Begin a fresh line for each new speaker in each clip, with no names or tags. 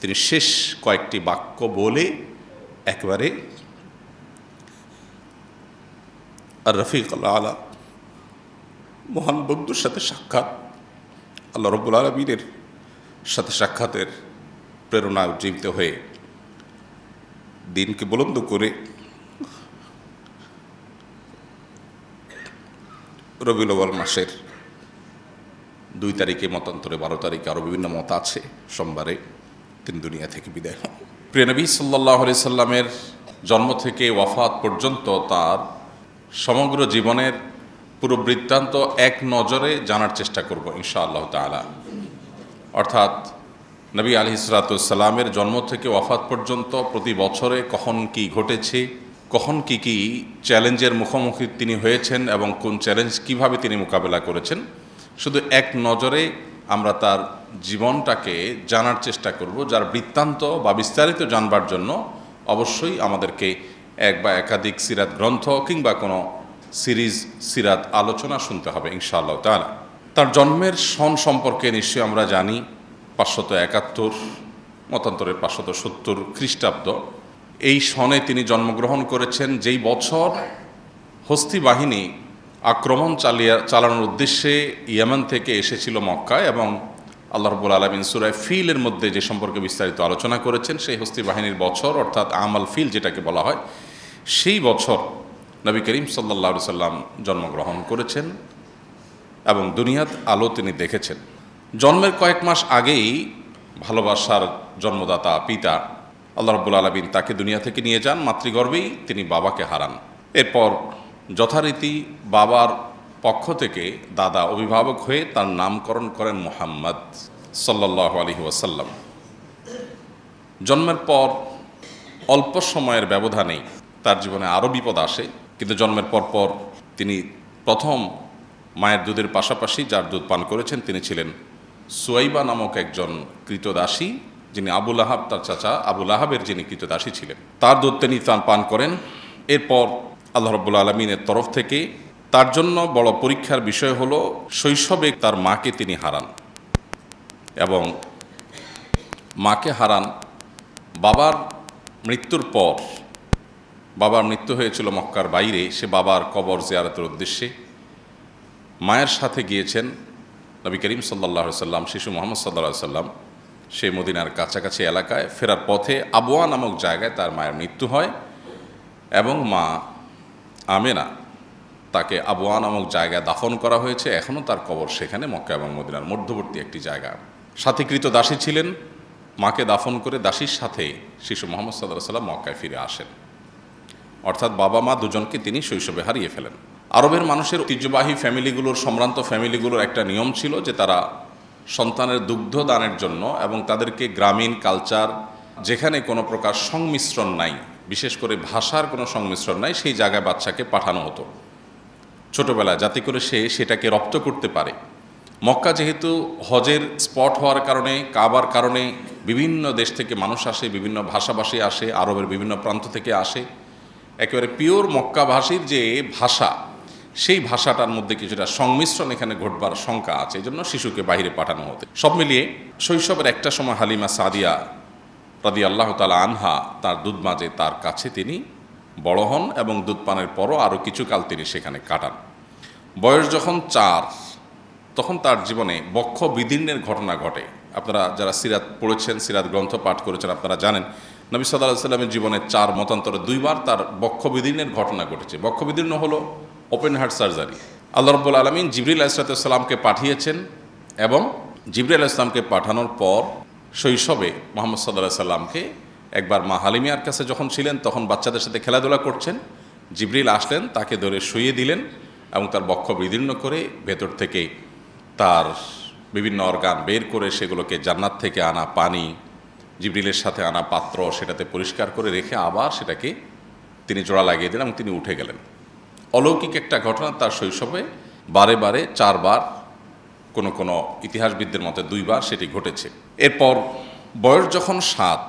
তিনি শেষ কয়েকটি বাক্য বলে একবারে আর রফিক আলা মহান বন্ধুর সাথে সাক্ষাৎ, আল্লাহ রব্বুল আলামিনের সাথে সাক্ষাতের প্রেরণা উজ্জীবিত হয়ে দিনকে বুলন্দ করে রবিউল আউয়াল মাসের 2 তারিখে, মতান্তরে 12 তারিখে, আরও বিভিন্ন মত আছে, সোমবারে তিনি দুনিয়া থেকে বিদায় হন। প্রিয় নবী সাল্লাল্লাহু আলাইহি সাল্লামের জন্ম থেকে ওয়াফাত পর্যন্ত তার সমগ্র জীবনের পুরো বৃত্তান্ত এক নজরে জানার চেষ্টা করব ইনশাআল্লাহ তাআলা। অর্থাৎ নবী আলাইহিস সালাতু ওয়াস সালামের জন্ম থেকে ওয়াফাত পর্যন্ত প্রতি বছরে কখন কি ঘটেছে, কখন কি কি চ্যালেঞ্জের মুখোমুখি তিনি হয়েছেন এবং কোন চ্যালেঞ্জ কিভাবে তিনি মোকাবেলা করেছেন, শুধু এক নজরে আমরা তার জীবনটাকে জানার চেষ্টা করব, যার বৃত্তান্ত বা বিস্তারিত জানবার জন্য অবশ্যই আমাদেরকে এক বা একাধিক সিরাত গ্রন্থ কিংবা কোনো সিরিজ সিরাত আলোচনা শুনতে হবে ইনশাআল্লাহ তাআলা। তার জন্মের সন সম্পর্কে নিশ্চয়ই আমরা জানি 571, মতান্তরে 570 খ্রিস্টাব্দ। এই সনে তিনি জন্মগ্রহণ করেছেন, যেই বছর হস্তি বাহিনী আক্রমণ চালানোর উদ্দেশ্যে ইয়েমেন থেকে এসেছিল মক্কায়, এবং আল্লাহ রাব্বুল আলামিন সূরা ফিলের মধ্যে যে সম্পর্কে বিস্তারিত আলোচনা করেছেন, সেই হস্তি বাহিনীর বছর অর্থাৎ আমাল ফিল যেটাকে বলা হয়, সেই বছর নবী করিম সাল্লাল্লাহু আলাইহি সাল্লাম জন্মগ্রহণ করেছেন এবং দুনিয়ার আলো তিনি দেখেছেন। জন্মের কয়েক মাস আগেই ভালোবাসার জন্মদাতা পিতা আল্লাহ রাব্বুল আলামিন তাকে দুনিয়া থেকে নিয়ে যান, মাতৃগর্ভেই তিনি বাবাকে হারান। এরপর যথারীতি বাবার পক্ষ থেকে দাদা অভিভাবক হয়ে তার নামকরণ করেন মুহাম্মদ সাল্লাল্লাহু আলাইহি ওয়াসাল্লাম। জন্মের পর অল্প সময়ের ব্যবধানেই তার জীবনে আরও বিপদ আসে, কিন্তু জন্মের পর তিনি প্রথম মায়ের দুধের পাশাপাশি যার দুধ পান করেছেন তিনি ছিলেন সুয়াইবা নামক একজন কৃতদাসী, যিনি আবু লাহাব, তার চাচা আবু লাহাবের যিনি কৃতদাসী ছিলেন, তার দুধ তিনি পান করেন। এরপর আল্লাহ রাব্বুল আলামিনের তরফ থেকে তার জন্য বড় পরীক্ষার বিষয় হলো শৈশবে তার মাকে তিনি হারান, এবং মাকে হারান বাবার মৃত্যুর পর। বাবার মৃত্যু হয়েছিল মক্কার বাইরে, সে বাবার কবর জিয়ারতের উদ্দেশ্যে মায়ের সাথে গিয়েছেন নবী করিম সাল্লাল্লাহু আলাইহি সাল্লাম, শিশু মুহাম্মদ সাল্লাল্লাহু আলাইহি সাল্লাম। সে মদিনার কাছাকাছি এলাকায় ফেরার পথে আবওয়া নামক জায়গায় তার মায়ের মৃত্যু হয়, এবং মা আমেনা তাকে আবওয়া নামক জায়গায় দাফন করা হয়েছে। এখনও তার কবর সেখানে, মক্কা এবং মদিনার মধ্যবর্তী একটি জায়গা। সাথীকৃত দাসী ছিলেন, মাকে দাফন করে দাসীর সাথে শিশু মুহাম্মদ সাল্লাল্লাহু আলাইহি সাল্লাম মক্কায় ফিরে আসেন। অর্থাৎ বাবা মা দুজনকে তিনি শৈশবে হারিয়ে ফেলেন। আরবের মানুষের ঐতিহ্যবাহী ফ্যামিলিগুলোর, সম্ভ্রান্ত ফ্যামিলিগুলোর একটা নিয়ম ছিল যে তারা সন্তানের দুগ্ধ দানের জন্য এবং তাদেরকে গ্রামীণ কালচার, যেখানে কোনো প্রকার সংমিশ্রণ নাই, বিশেষ করে ভাষার কোনো সংমিশ্রণ নাই, সেই জায়গায় বাচ্চাকে পাঠানো হতো ছোটোবেলায়, যাতে করে সে সেটাকে রপ্ত করতে পারে। মক্কা যেহেতু হজের স্পট হওয়ার কারণে, কাবার কারণে বিভিন্ন দেশ থেকে মানুষ আসে, বিভিন্ন ভাষাভাষী আসে, আরবের বিভিন্ন প্রান্ত থেকে আসে, একেবারে পিওর মক্কাভাষীর যে ভাষা, সেই ভাষাটার মধ্যে কিছুটা সংমিশ্রণ এখানে ঘটবার শঙ্কা আছে, এই জন্য শিশুকে বাইরে পাঠানো হতো। সব মিলিয়ে শৈশবের একটা সময় হালিমা সাদিয়া রাদিয়াল্লাহু তাআলা আনহা তার দুধ মাঝে তার কাছে তিনি বড় হন, এবং দুধ পানের পরও আরও কিছুকাল তিনি সেখানে কাটান। বয়স যখন 4, তখন তার জীবনে বক্ষ বিদীর্ণের ঘটনা ঘটে। আপনারা যারা সিরাত পড়েছেন, সিরাত গ্রন্থ পাঠ করেছেন, আপনারা জানেন নবী সাল্লাল্লাহু আলাইহি সাল্লামের জীবনে 4 মতান্তরে 2 বার তার বক্ষ বিদীর্ণের ঘটনা ঘটেছে। বক্ষ বিদীর্ণ হলো ওপেন হার্ট সার্জারি। আল্লাহ রাব্বুল আলামিন জিবরিল আলাইহিস সালামকে পাঠিয়েছেন, এবং জিবরিল আলাইহিস সালামকে পাঠানোর পর শৈশবে মুহাম্মদ সাল্লাল্লাহু আলাইহি সাল্লামকে একবার মা হালিমার কাছে যখন ছিলেন, তখন বাচ্চাদের সাথে খেলাধুলা করছেন, জিবরিল আসলেন, তাকে ধরে শুইয়ে দিলেন এবং তার বক্ষ বিদীর্ণ করে ভেতর থেকে তার বিভিন্ন অর্গান বের করে সেগুলোকে জান্নাত থেকে আনা পানি, জিবরিলের সাথে আনা পাত্র, সেটাতে পরিষ্কার করে রেখে আবার সেটাকে তিনি জোড়া লাগিয়ে দিলেন এবং তিনি উঠে গেলেন। অলৌকিক একটা ঘটনা। তার শৈশবে বারে বারে 4 বার, কোনো কোনো ইতিহাসবিদদের মতে 2 বার সেটি ঘটেছে। এরপর বয়স যখন 7,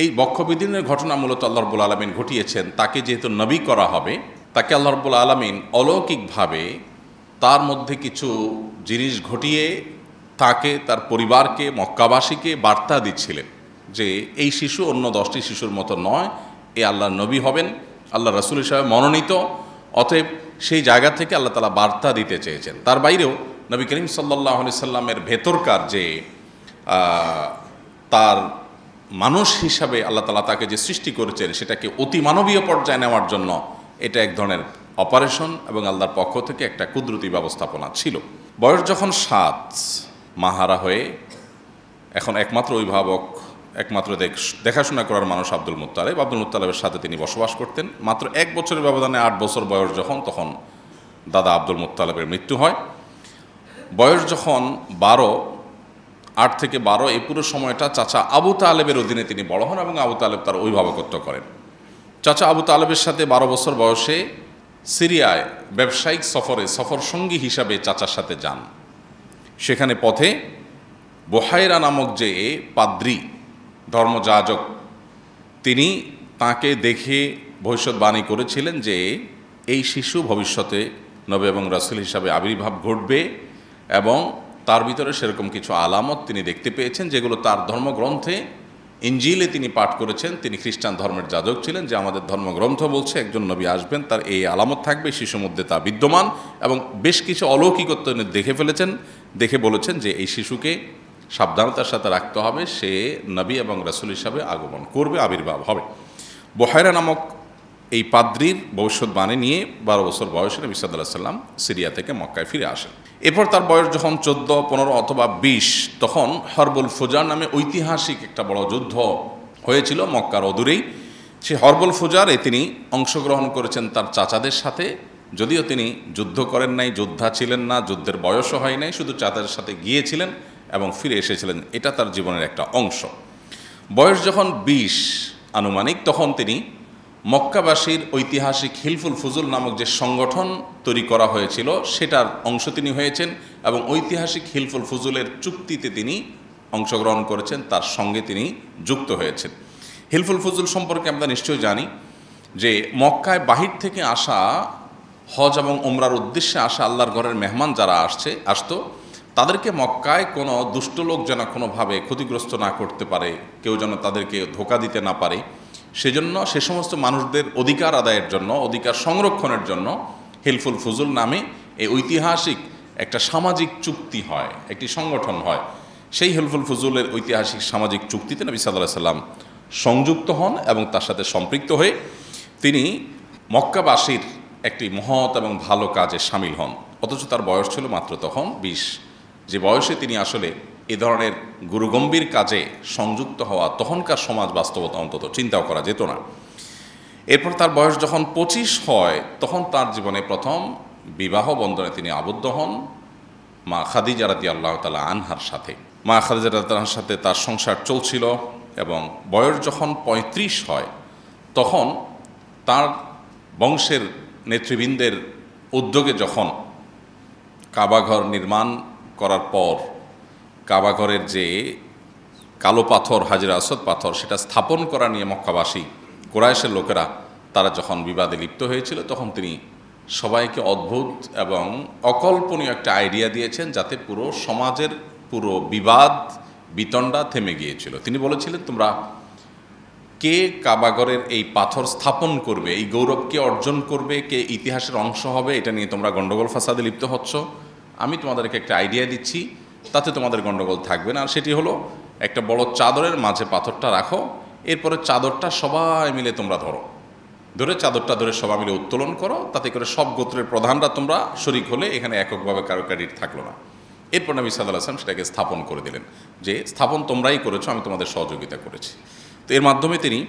এই বক্ষবিদীর্ণের ঘটনা মূলত আল্লাহ রাব্বুল আলামিন ঘটিয়েছেন। তাকে যেহেতু নবী করা হবে, তাকে আল্লাহ রাব্বুল আলামিন অলৌকিকভাবে তার মধ্যে কিছু জিনিস ঘটিয়ে তাকে, তার পরিবারকে, মক্কাবাসীকে বার্তা দিচ্ছিলেন যে এই শিশু অন্য 10টি শিশুর মতো নয়, এ আল্লাহর নবী হবেন, আল্লাহ রাসূল হিসাবে মনোনীত। অতএব সেই জায়গা থেকে আল্লাহ তাআলা বার্তা দিতে চেয়েছেন। তার বাইরেও নবী করিম সাল্লাল্লাহু আলাইহি সাল্লামের ভেতরকার যে তার মানুষ হিসাবে আল্লাহ তাআলা তাকে যে সৃষ্টি করেছেন সেটাকে অতি মানবীয় পর্যায়ে নেওয়ার জন্য এটা এক ধরনের অপারেশন এবং আল্লাহর পক্ষ থেকে একটা কুদরতি ব্যবস্থাপনা ছিল। বয়স যখন 7, মাহারা হয়ে এখন একমাত্র অভিভাবক, একমাত্র দেখাশোনা করার মানুষ আব্দুল মুত্তালিবের সাথে তিনি বসবাস করতেন। মাত্র 1 বছরের ব্যবধানে 8 বছর বয়স তখন দাদা আব্দুল মুত্তালিবের মৃত্যু হয়। বয়স যখন 12, 8 থেকে 12, এই পুরো সময়টা চাচা আবু তালেবের অধীনে তিনি বড় হন এবং আবু তালেব তার অভিভাবকত্ব করেন। চাচা আবু তালেবের সাথে 12 বছর বয়সে সিরিয়ায় ব্যবসায়িক সফর সঙ্গী হিসাবে চাচার সাথে যান। সেখানে পথে বুহাইরা নামক যে পাদ্রী ধর্মযাজক, তিনি তাকে দেখে ভবিষ্যৎবাণী করেছিলেন যে এই শিশু ভবিষ্যতে নবী এবং রাসূল হিসাবে আবির্ভাব ঘটবে, এবং তার ভিতরে সেরকম কিছু আলামত তিনি দেখতে পেয়েছেন যেগুলো তার ধর্মগ্রন্থে ইনজিলে তিনি পাঠ করেছেন। তিনি খ্রিস্টান ধর্মের যাজক ছিলেন, যে আমাদের ধর্মগ্রন্থ বলছে একজন নবী আসবেন, তার এই আলামত থাকবে, শিশুর মধ্যে তা বিদ্যমান, এবং বেশ কিছু অলৌকিকত্ব তিনি দেখে ফেলেছেন। দেখে বলেছেন যে এই শিশুকে সাবধানতার সাথে রাখতে হবে, সে নবী এবং রাসূল হিসাবে আগমন করবে, আবির্ভাব হবে। বুহাইরা নামক এই পাদ্রীর ভবিষ্যৎবাণী নিয়ে 12 বছর বয়সে নবী সাল্লাল্লাহু আলাইহি ওয়াসাল্লাম সিরিয়া থেকে মক্কায় ফিরে আসেন। এরপর তার বয়স যখন 14, 15 অথবা 20, তখন হরবুল ফুজার নামে ঐতিহাসিক একটা বড় যুদ্ধ হয়েছিল মক্কার অদূরেই। সেই হরবুল ফুজারে তিনি অংশগ্রহণ করেছেন তার চাচাদের সাথে, যদিও তিনি যুদ্ধ করেন নাই, যোদ্ধা ছিলেন না, যুদ্ধের বয়সও হয় নাই, শুধু চাচাদের সাথে গিয়েছিলেন এবং ফিরে এসেছিলেন। এটা তার জীবনের একটা অংশ। বয়স যখন 20 আনুমানিক, তখন তিনি মক্কাবাসীর ঐতিহাসিক হিলফুল ফুজুল নামক যে সংগঠন তৈরি করা হয়েছিল সেটার অংশ তিনি হয়েছেন, এবং ঐতিহাসিক হিলফুল ফুজুলের চুক্তিতে তিনি অংশগ্রহণ করেছেন, তার সঙ্গে তিনি যুক্ত হয়েছেন। হিলফুল ফুজুল সম্পর্কে আমরা নিশ্চয়ই জানি যে মক্কায় বাহির থেকে আসা, হজ এবং উমরার উদ্দেশ্যে আসা আল্লাহর ঘরের মেহমান যারা আসতো, তাদেরকে মক্কায় কোনো দুষ্ট লোক যেন কোনোভাবে ক্ষতিগ্রস্ত না করতে পারে, কেউ যেন তাদেরকে ধোঁকা দিতে না পারে, সেজন্য সে সমস্ত মানুষদের অধিকার আদায়ের জন্য, অধিকার সংরক্ষণের জন্য হিলফুল ফুজুল নামে এই ঐতিহাসিক একটা সামাজিক চুক্তি হয়, একটি সংগঠন হয়। সেই হিলফুল ফুজুলের ঐতিহাসিক সামাজিক চুক্তিতে নবী সাল্লাল্লাহু আলাইহি ওয়াসাল্লাম সংযুক্ত হন এবং তার সাথে সম্পৃক্ত হয়ে তিনি মক্কাবাসীর একটি মহৎ এবং ভালো কাজে সামিল হন। অথচ তার বয়স ছিল মাত্র তখন 20, যে বয়সে তিনি আসলে এ ধরনের গুরুগম্ভীর কাজে সংযুক্ত হওয়া তখনকার সমাজ বাস্তবতা অন্তত চিন্তাও করা যেত না। এরপর তার বয়স যখন 25 হয়, তখন তার জীবনে প্রথম বিবাহ বন্ধনে তিনি আবদ্ধ হন মা খাদিজা রাদিয়াল্লাহু তাআলা আনহার সাথে। মা খাদিজা রাদিয়াল্লাহু আনহার সাথে তার সংসার চলছিল, এবং বয়স যখন 35 হয়, তখন তার বংশের নেতৃবৃন্দের উদ্যোগে যখন কাবাঘর নির্মাণ করার পর কাবাঘরের যে কালো পাথর, হাজরে আসওয়াদ পাথর, সেটা স্থাপন করা নিয়ে মক্কাবাসী কুরাইশের লোকেরা তারা যখন বিবাদে লিপ্ত হয়েছিল, তখন তিনি সবাইকে অদ্ভুত এবং অকল্পনীয় একটা আইডিয়া দিয়েছেন, যাতে পুরো সমাজের পুরো বিবাদ বিতণ্ডা থেমে গিয়েছিল। তিনি বলেছিলেন, তোমরা কে কাবাঘরের এই পাথর স্থাপন করবে, এই গৌরব কে অর্জন করবে, কে ইতিহাসের অংশ হবে, এটা নিয়ে তোমরা গণ্ডগোল ফাসাদে লিপ্ত হচ্ছ। আমি তোমাদেরকে একটা আইডিয়া দিচ্ছি, তাতে তোমাদের গণ্ডগোল থাকবে না। আর সেটি হলো, একটা বড় চাদরের মাঝে পাথরটা রাখো, এরপরে চাদরটা সবাই মিলে তোমরা ধরে চাদরটা ধরে সবাই মিলে উত্তোলন করো, তাতে করে সব গোত্রের প্রধানরা তোমরা শরিক হলে, এখানে এককভাবে কারো ক্রেডিট থাকলো না। এরপর নবী সাল্লাল্লাহু আলাইহি ওয়াসাল্লাম সেটাকে স্থাপন করে দিলেন, যে স্থাপন তোমরাই করেছো, আমি তোমাদের সহযোগিতা করেছি। তো এর মাধ্যমে তিনি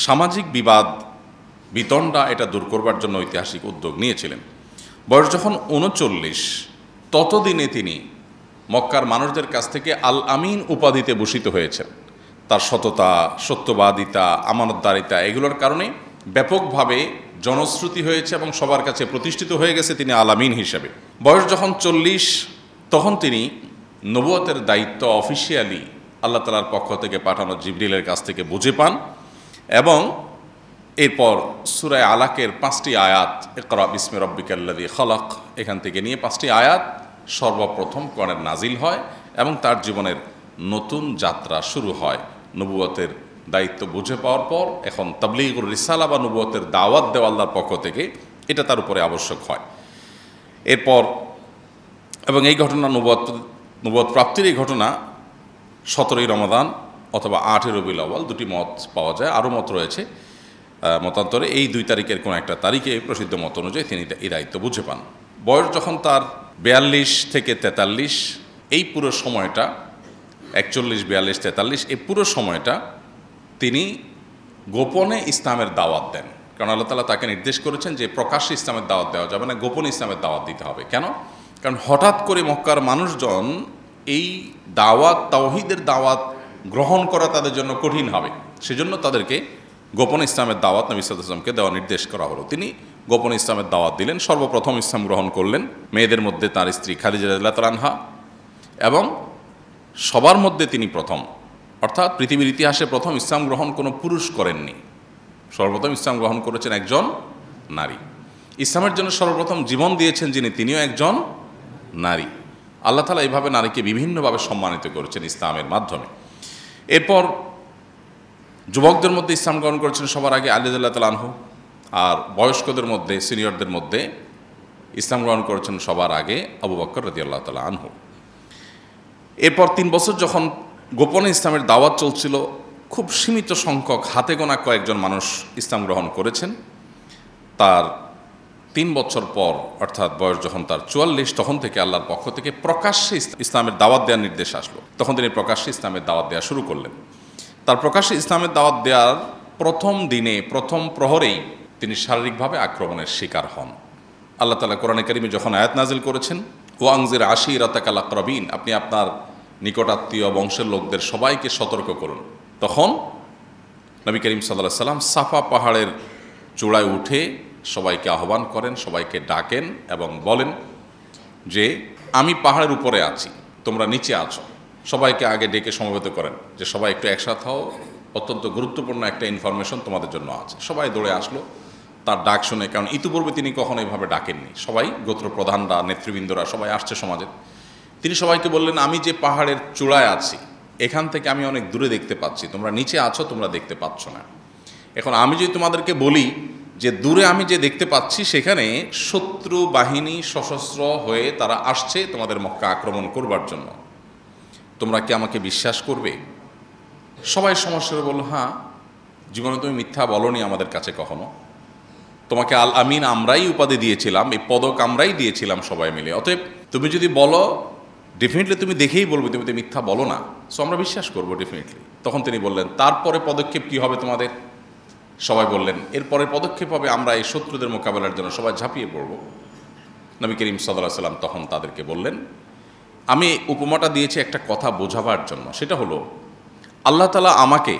সামাজিক বিবাদ বিতণ্ডা এটা দূর করবার জন্য ঐতিহাসিক উদ্যোগ নিয়েছিলেন। বয়স যখন 39, ততদিনে তিনি মক্কার মানুষদের কাছ থেকে আল আমিন উপাধিতে ভূষিত হয়েছেন। তার সততা, সত্যবাদিতা, আমানতদারিতা, এগুলোর কারণে ব্যাপকভাবে জনশ্রুতি হয়েছে এবং সবার কাছে প্রতিষ্ঠিত হয়ে গেছে তিনি আল আমিন হিসেবে। বয়স যখন 40, তখন তিনি নবুয়তের দায়িত্ব অফিসিয়ালি আল্লাহ তাআলার পক্ষ থেকে পাঠানো জিবরিলের কাছ থেকে বুঝে পান, এবং এরপর সূরা আলাকের 5টি আয়াত, ইকরা বিসমি রাব্বিকাল্লাযী খালাক, এখান থেকে নিয়ে 5টি আয়াত সর্বপ্রথম কোরআনের নাজিল হয়, এবং তার জীবনের নতুন যাত্রা শুরু হয়। নবুয়তের দায়িত্ব বুঝে পাওয়ার পর এখন তাবলীগুর রিসালা বা নবুয়তের দাওয়াত দেওয়া আল্লাহর পক্ষ থেকে এটা তার উপরে আবশ্যক হয়। এরপর এবং এই ঘটনা নবুয়ত প্রাপ্তির এই ঘটনা 17ই রমাদান অথবা 8ই রবিউল আউয়াল, দুটি মত পাওয়া যায়, আরও মত রয়েছে মতান্তরে। এই 2 তারিখের কোনো একটা তারিখে প্রসিদ্ধ মত অনুযায়ী তিনি এই দায়িত্ব বুঝে পান। বয়স যখন তার 42 থেকে 43, এই পুরো সময়টা 41, 42, 43 এই পুরো সময়টা তিনি গোপনে ইসলামের দাওয়াত দেন। কারণ আল্লাহ তাআলা তাকে নির্দেশ করেছেন যে প্রকাশ্যে ইসলামের দাওয়াত দেওয়া যাবে না, গোপনে ইসলামের দাওয়াত দিতে হবে। কেন? কারণ হঠাৎ করে মক্কার মানুষজন এই দাওয়াত, তাওহীদের দাওয়াত গ্রহণ করা তাদের জন্য কঠিন হবে। সেজন্য তাদেরকে গোপনে ইসলামের দাওয়াত নবী সাল্লাল্লাহু আলাইহি ওয়াসাল্লামকে দেওয়া নির্দেশ করা হলো। তিনি গোপনে ইসলামের দাওয়াত দিলেন। সর্বপ্রথম ইসলাম গ্রহণ করলেন মেয়েদের মধ্যে তার স্ত্রী খাদিজা রাদিয়াল্লাহু তাআলা আনহা, এবং সবার মধ্যে তিনি প্রথম, অর্থাৎ পৃথিবীর ইতিহাসে প্রথম ইসলাম গ্রহণ কোনো পুরুষ করেননি। সর্বপ্রথম ইসলাম গ্রহণ করেছেন একজন নারী। ইসলামের জন্য সর্বপ্রথম জীবন দিয়েছেন যিনি, তিনিও একজন নারী। আল্লাহ তাআলা এইভাবে নারীকে বিভিন্নভাবে সম্মানিত করেছেন ইসলামের মাধ্যমে। এরপর যুবকদের মধ্যে ইসলাম গ্রহণ করেছেন সবার আগে আলী রাদিয়াল্লাহু তাআলা আনহু, আর বয়স্কদের মধ্যে, সিনিয়রদের মধ্যে ইসলাম গ্রহণ করেছেন সবার আগে আবু বকর রাদিয়াল্লাহু তাআলা আনহু। এরপর 3 বছর যখন গোপনে ইসলামের দাওয়াত চলছিল, খুব সীমিত সংখ্যক, হাতে গোনা কয়েকজন মানুষ ইসলাম গ্রহণ করেছেন। তার 3 বছর পর, অর্থাৎ বয়স যখন তার 44, তখন থেকে আল্লাহর পক্ষ থেকে প্রকাশ্যে ইসলামের দাওয়াত দেওয়ার নির্দেশ আসলো। তখন তিনি প্রকাশ্যে ইসলামের দাওয়াত দেওয়া শুরু করলেন। তার প্রকাশ্যে ইসলামের দাওয়াত দেওয়ার প্রথম দিনে, প্রথম প্রহরেই তিনি শারীরিকভাবে আক্রমণের শিকার হন। আল্লাহ তাআলা কোরআনে কারিমে যখন আয়াত নাজিল করেছেন, ওয়া আনজির আশীরাতাকাল আকরাবিন, আপনি আপনার নিকটাত্মীয় বংশের লোকদের সবাইকে সতর্ক করুন, তখন নবী করিম সাল্লাল্লাহু আলাইহি ওয়াসাল্লাম সাফা পাহাড়ের চূড়ায় উঠে সবাইকে আহ্বান করেন, সবাইকে ডাকেন এবং বলেন যে আমি পাহাড়ের উপরে আছি, তোমরা নিচে আছো। সবাইকে আগে ডেকে সমবেত করেন যে সবাই একটু একসাথে হও, অত্যন্ত গুরুত্বপূর্ণ একটা ইনফরমেশন তোমাদের জন্য আছে। সবাই দৌড়ে আসলো তার ডাক শুনে, কারণ ইতিপূর্বে তিনি কখনো এইভাবে ডাকেননি। সবাই, গোত্র প্রধানরা, নেতৃবৃন্দরা সবাই আসছে সমাজে। তিনি সবাইকে বললেন, আমি যে পাহাড়ের চূড়ায় আছি, এখান থেকে আমি অনেক দূরে দেখতে পাচ্ছি, তোমরা নিচে আছো, তোমরা দেখতে পাচ্ছ না। এখন আমি যদি তোমাদেরকে বলি যে দূরে আমি যে দেখতে পাচ্ছি সেখানে শত্রু বাহিনী সশস্ত্র হয়ে তারা আসছে তোমাদের মক্কা আক্রমণ করবার জন্য, তোমরা কি আমাকে বিশ্বাস করবে? সবাই সমস্যায় বলল, হ্যাঁ, জীবনে তুমি মিথ্যা বলনি আমাদের কাছে কখনো, তোমাকে আল আমিন আমরাই উপাধি দিয়েছিলাম, এই পদক আমরাই দিয়েছিলাম সবাই মিলে, অতএব তুমি যদি বলো ডেফিনেটলি তুমি দেখেই বলবে তুমি তো মিথ্যা বলো না, সো আমরা বিশ্বাস করবো ডেফিনেটলি। তখন তিনি বললেন, তারপরে পদক্ষেপ কি হবে তোমাদের? সবাই বললেন, এরপরে পদক্ষেপ হবে আমরা এই শত্রুদের মোকাবেলার জন্য সবাই ঝাঁপিয়ে পড়ব। নবী করিম সাল্লাল্লাহু আলাইহি ওয়াসাল্লাম তখন তাদেরকে বললেন, আমি উপমাটা দিয়েছি একটা কথা বোঝাবার জন্য, সেটা হলো আল্লাহ তাআলা আমাকে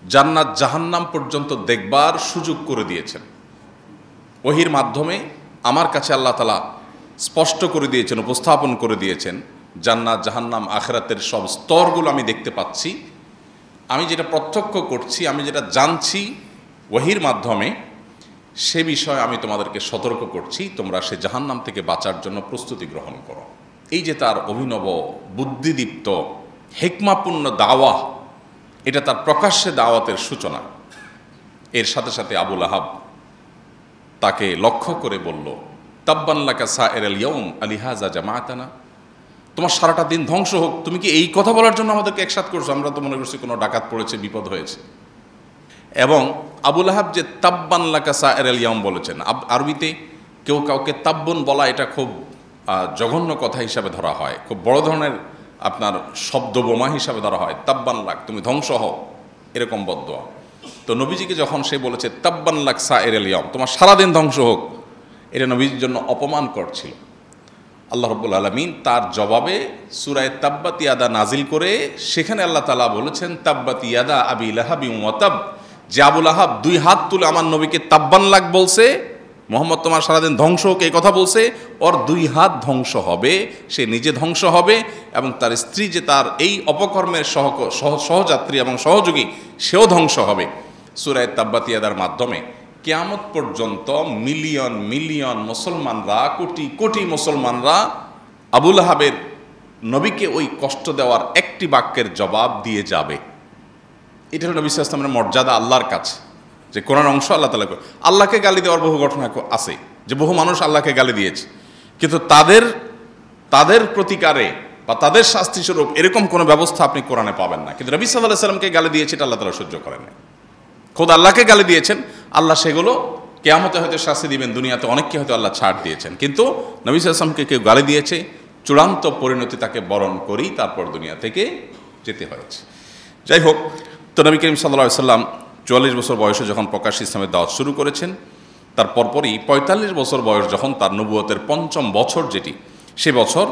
জান্নাত জাহান্নাম পর্যন্ত দেখবার সুযোগ করে দিয়েছেন। ওহির মাধ্যমে আমার কাছে আল্লাহ তাআলা স্পষ্ট করে দিয়েছেন, উপস্থাপন করে দিয়েছেন জান্নাত জাহান্নাম আখিরাতের সব স্তরগুলো আমি দেখতে পাচ্ছি। আমি যেটা প্রত্যক্ষ করছি, আমি যেটা জানছি ওহির মাধ্যমে, সে বিষয়ে আমি তোমাদেরকে সতর্ক করছি, তোমরা সে জাহান্নাম থেকে বাঁচার জন্য প্রস্তুতি গ্রহণ করো। এই যে তার অভিনব বুদ্ধিদীপ্ত হিকমাপূর্ণ দাওয়া, এটা তার প্রকাশ্যে দাওয়াতের সূচনা। এর সাথে সাথে আবু লাহাব তাকে লক্ষ্য করে বলল, তাব্বান লাকা সাইরাল ইয়াউম আলিহাযা জামাআতানা, তোমার সারাটা দিন ধ্বংস হোক, তুমি কি এই কথা বলার জন্য আমাদেরকে একসাথ করছো? আমরা তো মনে করছি কোনো ডাকাত পড়েছে, বিপদ হয়েছে। এবং আবু লাহাব যে তাব্বান লাকা সাইরাল ইয়াউম বলেছেন, আরবিতে কেউ কাউকে তাব্বুন বলা এটা খুব জঘন্য কথা হিসাবে ধরা হয়, খুব বড় ধরনের আপনার শব্দ বোমা হিসাবে ধরা হয়। তাব্বান লাক, তুমি ধ্বংস হও, এরকম বদদোয়া। তো নবীজিকে যখন সে বলেছে তাব্বান লাক সাইরাল ইয়াউম, তোমার সারাদিন ধ্বংস হোক, এটা নবীজির জন্য অপমানকর ছিল। আল্লাহ রাব্বুল আলামিন তার জবাবে সূরা তাব্বাত ইয়াদা নাজিল করে সেখানে আল্লাহ তাআলা বলেছেন, তাব্বাত ইয়াদা আবি লাহাবি ওয়া তাব, যে আবু লাহাব 2 হাত তুলে আমার নবীকে তাব্বান লাক বলছে, মোহাম্মদ তোমার সারাদিন ধ্বংস হোক এই কথা বলছে, ওর 2 হাত ধ্বংস হবে, সে নিজে ধ্বংস হবে এবং তার স্ত্রী যে তার এই অপকর্মের সহযাত্রী এবং সহযোগী, সেও ধ্বংস হবে। সূরা তাব্বাত ইয়াদার মাধ্যমে কিয়ামত পর্যন্ত মিলিয়ন মিলিয়ন মুসলমানরা, কোটি কোটি মুসলমানরা আবু লাহাবের নবীকে ওই কষ্ট দেওয়ার একটি বাক্যের জবাব দিয়ে যাবে। এটা হলো নবী সাল্লাল্লাহু আলাইহি ওয়াসাল্লামের মর্যাদা আল্লাহর কাছে, যে কোরআন অংশ আল্লাহ তাআলা আল্লাহকে গালি দেওয়ার বহু ঘটনা আছে, যে বহু মানুষ আল্লাহকে গালি দিয়েছে, কিন্তু তাদের প্রতিকারে বা তাদের শাস্তি স্বরূপ এরকম কোনো ব্যবস্থা আপনি কোরআনে পাবেন না। কিন্তু নবী সাল্লাল্লাহু আলাইহি ওয়াসাল্লামকে গালি দিয়েছে, এটা আল্লাহ তাআলা সহ্য করেন না। খোদ আল্লাহকে গালি দিয়েছেন, আল্লাহ সেগুলো কিয়ামতে হয়তো শাস্তি দিবেন, দুনিয়াতে অনেককে হয়তো আল্লাহ ছাড় দিয়েছেন, কিন্তু নবী সাল্লাল্লাহু আলাইহি ওয়াসাল্লামকে কেউ গালি দিয়েছে, চূড়ান্ত পরিণতি তাকে বরণ করেই তারপর দুনিয়া থেকে যেতে হয়েছে। যাই হোক, তো নবী করিম সাল্লাল্লাহু আলাইহি ওয়াসাল্লাম ৪৪ বছর বয়সে যখন প্রকাশ্যে ইসলামের দাওয়াত শুরু করেছেন, তার পরপরই ৪৫ বছর বয়স যখন তার নবুয়তের ৫ম বছর যেটি, সে বছর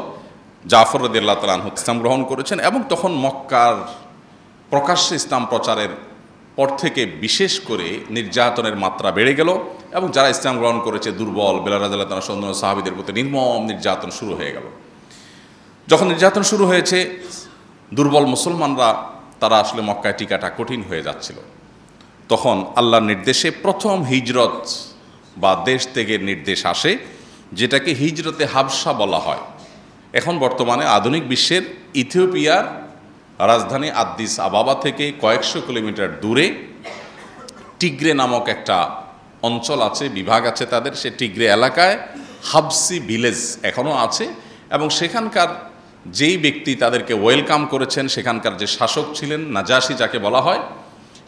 জাফর রাদিয়াল্লাহু তাআলা আনহু ইসলাম গ্রহণ করেছেন। এবং তখন মক্কার প্রকাশ্যে ইসলাম প্রচারের পর থেকে বিশেষ করে নির্যাতনের মাত্রা বেড়ে গেল, এবং যারা ইসলাম গ্রহণ করেছে দুর্বল, বেলাল রাদিয়াল্লাহু তাআলা সহ সাহাবীদের প্রতি নির্মম নির্যাতন শুরু হয়ে গেল। যখন নির্যাতন শুরু হয়েছে, দুর্বল মুসলমানরা তারা আসলে মক্কায় টিকাটা কঠিন হয়ে যাচ্ছিল, তখন আল্লাহর নির্দেশে প্রথম হিজরত বা দেশ ত্যাগের নির্দেশ আসে, যেটাকে হিজরতে হাবশা বলা হয়। এখন বর্তমানে আধুনিক বিশ্বের ইথিওপিয়ার রাজধানী আদ্দিস আবাবা থেকে কয়েকশো কিলোমিটার দূরে টিগ্রে নামক একটা অঞ্চল আছে, বিভাগ আছে তাদের। সে টিগ্রে এলাকায় হাবসি ভিলেজ এখনও আছে, এবং সেখানকার যেই ব্যক্তি তাদেরকে ওয়েলকাম করেছেন, সেখানকার যে শাসক ছিলেন নাজাশি যাকে বলা হয়,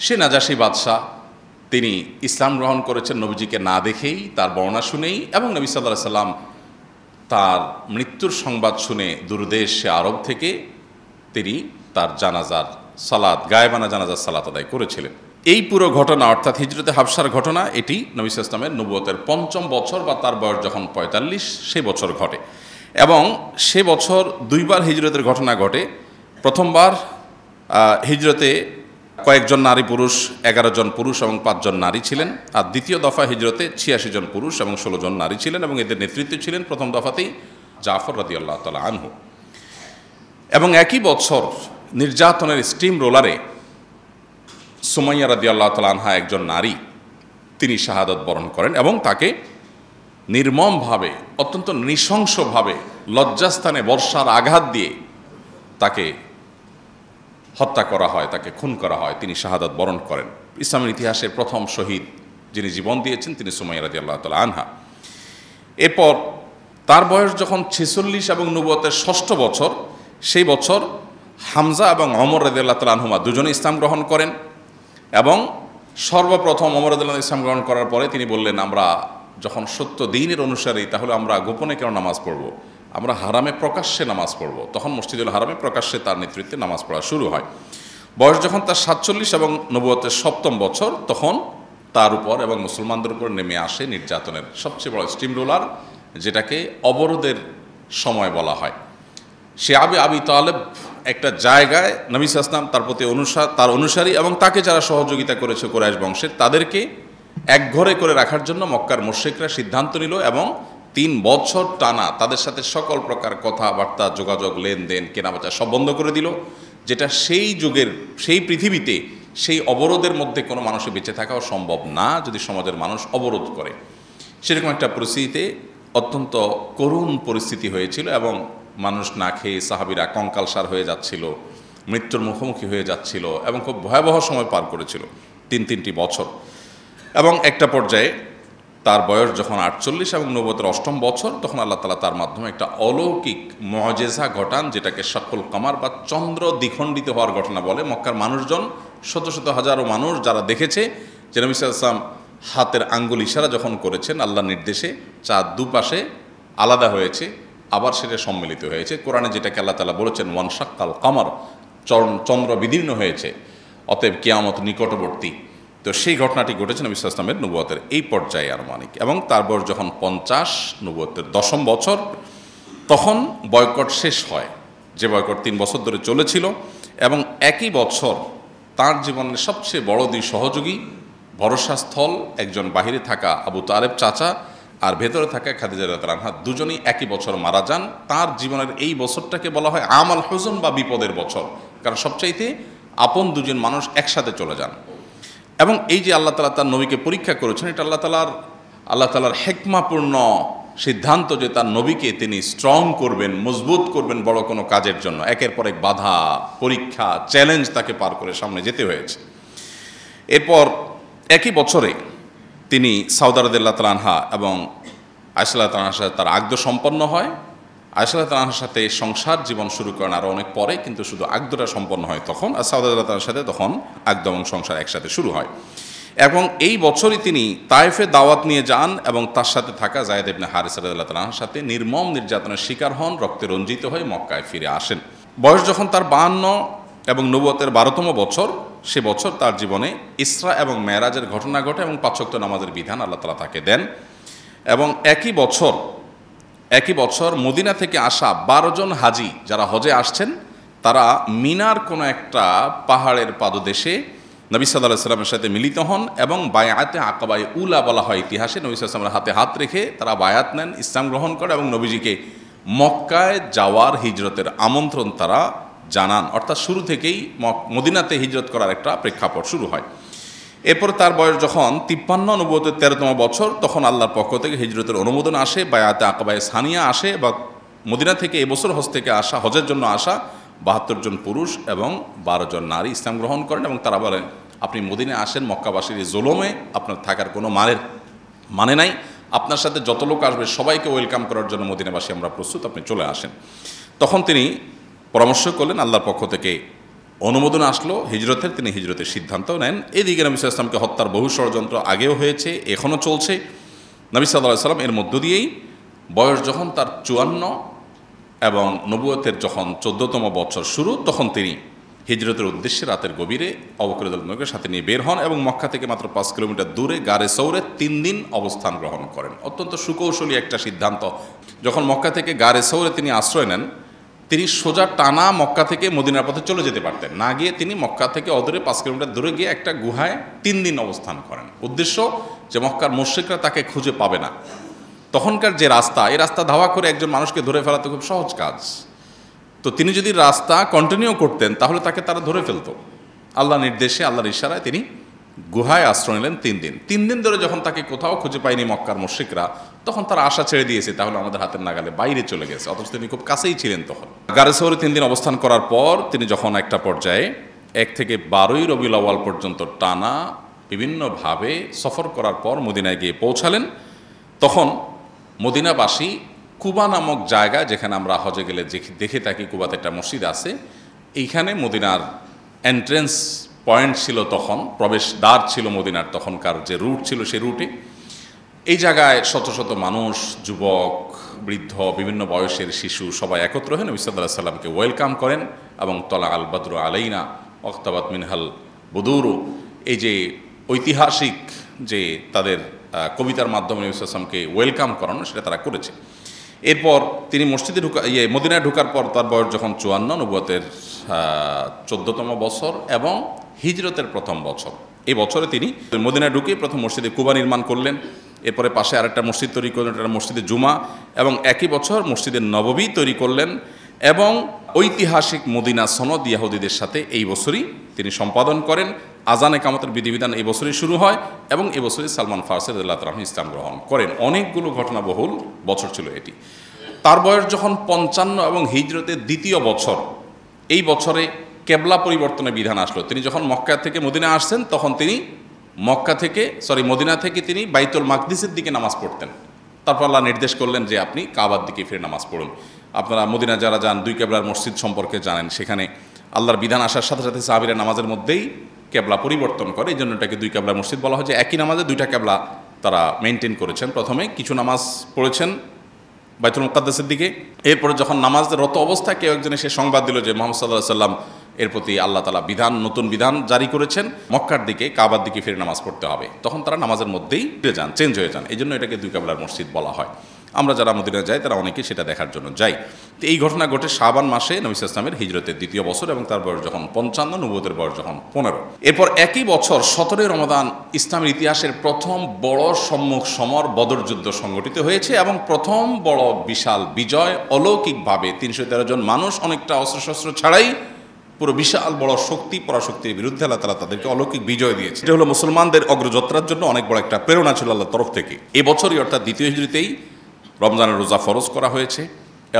সে নাজাশি বাদশাহ, তিনি ইসলাম গ্রহণ করেছেন নবীজিকে না দেখেই, তার বর্ণনা শুনেই, এবং নবী সাল্লাল্লাহু আলাইহি সাল্লাম তার মৃত্যুর সংবাদ শুনে দূরদেশ আরব থেকে তিনি তার জানাজার সালাত, গায়েবানা জানাজার সালাত আদায় করেছিলেন। এই পুরো ঘটনা, অর্থাৎ হিজরতে হাবশার ঘটনা, এটি নবী সাল্লাল্লাহু আলাইহি ওয়াসাল্লামের নবুয়তের ৫ম বছর বা তার বয়স যখন ৪৫ সে বছর ঘটে। এবং সে বছর দুইবার হিজরতের ঘটনা ঘটে। প্রথমবার হিজরতে কয়েকজন নারী পুরুষ, ১১ জন পুরুষ এবং ৫ জন নারী ছিলেন। আর দ্বিতীয় দফা হিজরতে ৮৬ জন পুরুষ এবং ১৬ জন নারী ছিলেন, এবং এদের নেতৃত্বে ছিলেন প্রথম দফাতেই জাফর রাদিয়াল্লাহু তাআলা আনহু। এবং একই বছর নির্যাতনের স্টিম রোলারে সুমাইয়া রাদিয়াল্লাহু তাআলা আনহা, একজন নারী, তিনি শাহাদাত বরণ করেন, এবং তাকে নির্মমভাবে, অত্যন্ত নৃশংসভাবে লজ্জাস্থানে বর্ষার আঘাত দিয়ে তাকে হত্যা করা হয়, তাকে খুন করা হয়, তিনি শাহাদাত বরণ করেন। ইসলামের ইতিহাসের প্রথম শহীদ যিনি জীবন দিয়েছেন, তিনি সুমাইয়া রাদিয়াল্লাহু তাআলা আনহা। এরপর তার বয়স যখন ৪৬ এবং নবুয়তের ৬ষ্ঠ বছর, সেই বছর হামজা এবং ওমর রাদিয়াল্লাহু তাআলা আনহুমা দুজনে ইসলাম গ্রহণ করেন। এবং সর্বপ্রথম ওমর রাদিয়াল্লাহু ইসলাম গ্রহণ করার পরে তিনি বললেন, আমরা যখন সত্য দ্বীনের অনুসারী, তাহলে আমরা গোপনে কেন নামাজ পড়ব, আমরা হারামে প্রকাশ্যে নামাজ পড়ব। তখন মসজিদুল হারামে প্রকাশ্যে তার নেতৃত্বে নামাজ পড়া শুরু হয়। বয়স যখন তার ৪৭ এবং নবুয়তের ৭ম বছর, তখন তার উপর এবং মুসলমানদের উপর নেমে আসে নির্যাতনের সবচেয়ে বড় স্টিম রোলার, যেটাকে অবরোধের সময় বলা হয়। সে আবি তালেব একটা জায়গায় নবী সাল্লাল্লাহু আলাইহি ওয়াসাল্লাম, তার প্রতি তার অনুসারী এবং তাকে যারা সহযোগিতা করেছে কুরাইশ বংশের, তাদেরকে একঘরে করে রাখার জন্য মক্কার মুশরিকরা সিদ্ধান্ত নিল, এবং ৩ বছর টানা তাদের সাথে সকল প্রকার কথাবার্তা, যোগাযোগ, লেনদেন, কেনাবেচা সব বন্ধ করে দিল, যেটা সেই যুগের, সেই পৃথিবীতে সেই অবরোধের মধ্যে কোনো মানুষের বেঁচে থাকাও সম্ভব না যদি সমাজের মানুষ অবরোধ করে। সেরকম একটা পরিস্থিতিতে অত্যন্ত করুণ পরিস্থিতি হয়েছিল, এবং মানুষ না খেয়ে সাহাবীরা কঙ্কালসার হয়ে যাচ্ছিল, মৃত্যুর মুখোমুখি হয়ে যাচ্ছিল, এবং খুব ভয়াবহ সময় পার করেছিল ৩টি বছর। এবং একটা পর্যায়ে তার বয়স যখন ৪৮ এবং নবুয়তের ৮ম বছর, তখন আল্লাহ তাআলা তার মাধ্যমে একটা অলৌকিক মুআজিজা ঘটান, যেটাকে শাক্কুল কামার বা চন্দ্র দ্বিখণ্ডিত হওয়ার ঘটনা বলে। মক্কার মানুষজন, শত শত হাজারো মানুষ যারা দেখেছে যে নবী সাল্লাল্লাহু আলাইহি ওয়াসাল্লাম হাতের আঙ্গুল ইশারা যখন করেছেন আল্লাহর নির্দেশে, চাঁদ দুপাশে আলাদা হয়েছে, আবার সেটা সম্মিলিত হয়েছে। কোরআনে যেটাকে আল্লাহ তাআলা বলেছেন ওয়ানশাক্কাল কামার, চন্দ্র বিদীর্ণ হয়েছে, অতএব কিয়ামত নিকটবর্তী। তো সেই ঘটনাটি ঘটেছে নবী সাল্লাল্লাহু আলাইহি ওয়াসাল্লামের নবুয়তের এই পর্যায়ে আনুমানিক। এবং তার বয়স যখন ৫০, নবুয়তের ১০ম বছর, তখন বয়কট শেষ হয়, যে বয়কট ৩ বছর ধরে চলেছিল। এবং একই বছর তার জীবনের সবচেয়ে বড় দুই সহযোগী, ভরসাস্থল, একজন বাহিরে থাকা আবু তালেব চাচা, আর ভেতরে থাকা খাদিজা রাদিয়াল্লাহু আনহা, দুজনেই একই বছর মারা যান। তার জীবনের এই বছরটাকে বলা হয় আমাল হুজন বা বিপদের বছর, কারণ সবচাইতে আপন দুজন মানুষ একসাথে চলে যান। এবং এই যে আল্লাহ তাআলা তার নবীকে পরীক্ষা করেছেন, এটা আল্লাহ তাআলার হেকমাপূর্ণ সিদ্ধান্ত, যে তার নবীকে তিনি স্ট্রং করবেন, মজবুত করবেন বড় কোনো কাজের জন্য। একের পর এক বাধা, পরীক্ষা, চ্যালেঞ্জ তাকে পার করে সামনে যেতে হয়েছে। এরপর একই বছরে তিনি সাউদা রাদিয়াল্লাহু তাআলা আনহা এবং আয়েশা রাদিয়াল্লাহু তাআলার সাথে তার আকদ সম্পন্ন হয়। আয়েশা রাদিয়াল্লাহু তাআলার সাথে সংসার জীবন শুরু করেন আরও অনেক পরে, কিন্তু শুধু আকদটা সম্পন্ন হয় তখন, আর সাউদা রাদিয়াল্লাহু তাআলার সাথে তখন আকদ এবং সংসার একসাথে শুরু হয়। এবং এই বছরই তিনি তায়েফে দাওয়াত নিয়ে যান এবং তার সাথে থাকা যায়েদ ইবনে হারিসা রাদিয়াল্লাহু তাআলার সাথে নির্মম নির্যাতনের শিকার হন, রক্তে রঞ্জিত হয়ে মক্কায় ফিরে আসেন। বয়স যখন তার 52 এবং নবুয়তের 12তম বছর, সে বছর তার জীবনে ইসরা এবং মেরাজের ঘটনা ঘটে এবং 5 ওয়াক্ত নামাজের বিধান আল্লাহ তাআলা তাকে দেন। এবং একই বছর মদিনা থেকে আসা 12 জন হাজি যারা হজে আসছেন, তারা মিনার কোনো একটা পাহাড়ের পাদদেশে নবী সাল্লাল্লাহু আলাইহি ওয়াসাল্লামের সাথে মিলিত হন এবং বায়াতে আকাবায়ে উলা বলা হয় ইতিহাসে। নবী সাল্লাল্লাহু আলাইহি ওয়াসাল্লামের হাতে হাত রেখে তারা বায়াত নেন, ইসলাম গ্রহণ করে এবং নবীজিকে মক্কায় যাওয়ার হিজরতের আমন্ত্রণ তারা জানান। অর্থাৎ শুরু থেকেই মদিনাতে হিজরত করার একটা প্রেক্ষাপট শুরু হয়। এরপর তার বয়স যখন 53 নবুয়তের 13তম বছর, তখন আল্লাহর পক্ষ থেকে হিজরতের অনুমোদন আসে, বায়াতে আকাবায়ে সানিয়া আসে, বা মদিনা থেকে এবছর হজ থেকে আসা, হজের জন্য আসা 72 জন পুরুষ এবং 12 জন নারী ইসলাম গ্রহণ করেন। এবং তারা বলেন, আপনি মদিনায় আসেন, মক্কাবাসীর জুলুমে আপনার থাকার কোনো মানে নাই, আপনার সাথে যত লোক আসবে সবাইকে ওয়েলকাম করার জন্য মদিনাবাসী আমরা প্রস্তুত, আপনি চলে আসেন। তখন তিনি পরামর্শ করলেন, আল্লাহর পক্ষ থেকে অনুমোদন আসলো হিজরতের, তিনি হিজরতের সিদ্ধান্ত নেন। এদিকে নবী সাল্লাল্লাহু আলাইহি ওয়াসাল্লামকে হত্যার বহু ষড়যন্ত্র আগেও হয়েছে, এখনও চলছে। নবী সাল্লাল্লাহু আলাইহি ওয়াসাল্লাম এর মধ্য দিয়েই বয়স যখন তার 54 এবং নবুয়তের যখন 14তম বছর শুরু, তখন তিনি হিজরতের উদ্দেশ্যে রাতের গভীরে আবু বকর রাদিয়াল্লাহু আনহুকে সাথে নিয়ে বের হন এবং মক্কা থেকে মাত্র 5 কিলোমিটার দূরে গারে সৌরে 3 দিন অবস্থান গ্রহণ করেন। অত্যন্ত সুকৌশলী একটা সিদ্ধান্ত। যখন মক্কা থেকে গারে সৌরে তিনি আশ্রয় নেন, তিনি সোজা টানা মক্কা থেকে মদিনার পথে চলে যেতে পারতেন, না গিয়ে তিনি মক্কা থেকে অদূরে 5 কিলোমিটার দূরে গিয়ে একটা গুহায় 3 দিন অবস্থান করেন। উদ্দেশ্য যে মক্কার মুশরিকরা তাকে খুঁজে পাবে না। তখনকার যে রাস্তা, এই রাস্তা ধাওয়া করে একজন মানুষকে ধরে ফেলা তো খুব সহজ কাজ। তো তিনি যদি রাস্তা কন্টিনিউ করতেন তাহলে তাকে তারা ধরে ফেলতো। আল্লাহর নির্দেশে, আল্লাহর ইশারায় তিনি গুহায় আশ্রয় নিলেন 3 দিন। 3 দিন ধরে যখন তাকে কোথাও খুঁজে পায়নি মক্কার মুশরিকরা, তখন তারা আশা ছেড়ে দিয়েছে, তাহলে আমাদের হাতের নাগালে বাইরে চলে গেছে। অথচ তিনি খুব কাছেই ছিলেন। তখন গারে সৌরে 3 দিন অবস্থান করার পর তিনি যখন একটা পর্যায়ে 1 থেকে 12ই রবিউল আউয়াল পর্যন্ত টানা বিভিন্নভাবে সফর করার পর মদিনায় গিয়ে পৌঁছালেন, তখন মদিনাবাসী কুবা নামক জায়গা, যেখানে আমরা হজে গেলে দেখে থাকি কুবাতে একটা মসজিদ আছে, এইখানে মদিনার এন্ট্রেন্স পয়েন্ট ছিল, তখন প্রবেশদ্বার ছিল মদিনার, তখনকার যে রুট ছিল সেই রুটে। এই জায়গায় শত শত মানুষ, যুবক, বৃদ্ধ, বিভিন্ন বয়সের শিশু সবাই একত্র হয়ে নবী সাল্লাল্লাহু আলাইহি ওয়াসাল্লামকে ওয়েলকাম করেন এবং তলা আল বদরু আলাইনা ওয়াক্তাবাত মিনহাল বুদুরু, এই যে ঐতিহাসিক যে তাদের কবিতার মাধ্যমে নবী সাল্লাল্লাহু আলাইহি ওয়াসাল্লামকে ওয়েলকাম করানো, সেটা তারা করেছে। এরপর তিনি মসজিদে মদিনায় ঢোকার পর তার বয়স যখন 54, নবুয়তের 14তম বছর এবং হিজরতের প্রথম বছর, এই বছরে তিনি মদিনায় ঢুকে প্রথম মসজিদে কুবা নির্মাণ করলেন। এরপরে পাশে আরেকটা মসজিদ তৈরি করলেন, এটা মসজিদে জুমা, এবং একই বছর মসজিদে নববী তৈরি করলেন। এবং ঐতিহাসিক মদিনা সনদ ইয়াহুদীদের সাথে এই বছরই তিনি সম্পাদন করেন। আজান একামতের বিধিবিধান এই বছরই শুরু হয় এবং এই বছরই সালমান ফারসি রাদিয়াল্লাহু তাআলা ইসলাম গ্রহণ করেন। অনেকগুলো ঘটনাবহুল বছর ছিল এটি। তার বয়স যখন 55 এবং হিজরতের 2য় বছর, এই বছরে কেবলা পরিবর্তনের বিধান আসলো। তিনি যখন মক্কা থেকে মদিনা আসছেন, তখন তিনি মদিনা থেকে তিনি বাইতুল মাকদিসের দিকে নামাজ পড়তেন। তারপর আল্লাহ নির্দেশ করলেন যে আপনি কাবার দিকে ফিরে নামাজ পড়ুন। আপনারা মদিনা যারা যান, 2 কেবলার মসজিদ সম্পর্কে জানেন। সেখানে আল্লাহর বিধান আসার সাথে সাথে সাহাবীরা নামাজের মধ্যেই কেবলা পরিবর্তন করে, এই জন্য এটাকে 2 কেবলার মসজিদ বলা হয়। যে একই নামাজে 2টা কেবলা তারা মেনটেন করেছেন। প্রথমে কিছু নামাজ পড়েছেন বাইতুল মুকাদ্দাসের দিকে, এরপরে যখন নামাজরত অবস্থায় কেউ একজন এসে সংবাদ দিল যে মুহাম্মদ সাল্লাল্লাহু আলাইহি ওয়াসাল্লাম এর প্রতি আল্লাহ তাআলা নতুন বিধান জারি করেছেন, মক্কার দিকে কাবার দিকে ফিরে নামাজ পড়তে হবে, তখন তারা নামাজের মধ্যেই চেঞ্জ হয়ে যান। এই জন্য এটাকে 2 কেবলার মসজিদ বলা হয়। আমরা যারা মদিনা যাই তারা অনেকেই সেটা দেখার জন্য যাই। তো এই ঘটনা ঘটে শাবান মাসে নবী সাল্লাল্লাহু আলাইহি ওয়াসাল্লামের হিজরতের 2য় বছর এবং তার বয়স যখন 55, নবুয়তের বয়স যখন 15। এরপর একই বছর 17 রমাদান ইসলামের ইতিহাসের প্রথম বড় সম্মুখ সমর বদর যুদ্ধ সংগঠিত হয়েছে এবং প্রথম বড় বিশাল বিজয়, অলৌকিকভাবে 313 জন মানুষ অনেকটা অস্ত্রশস্ত্র ছাড়াই পুরো বিশাল বড় পরাশক্তির বিরুদ্ধে আল্লাহ তাআলা তাদেরকে অলৌকিক বিজয় দিয়েছে। এটা হলো মুসলমানদের অগ্রযাত্রার জন্য অনেক বড় একটা প্রেরণা ছিল আল্লাহর তরফ থেকে। এই বছরই অর্থাৎ 2য় হিজরিতেই রমজানের রোজা ফরজ করা হয়েছে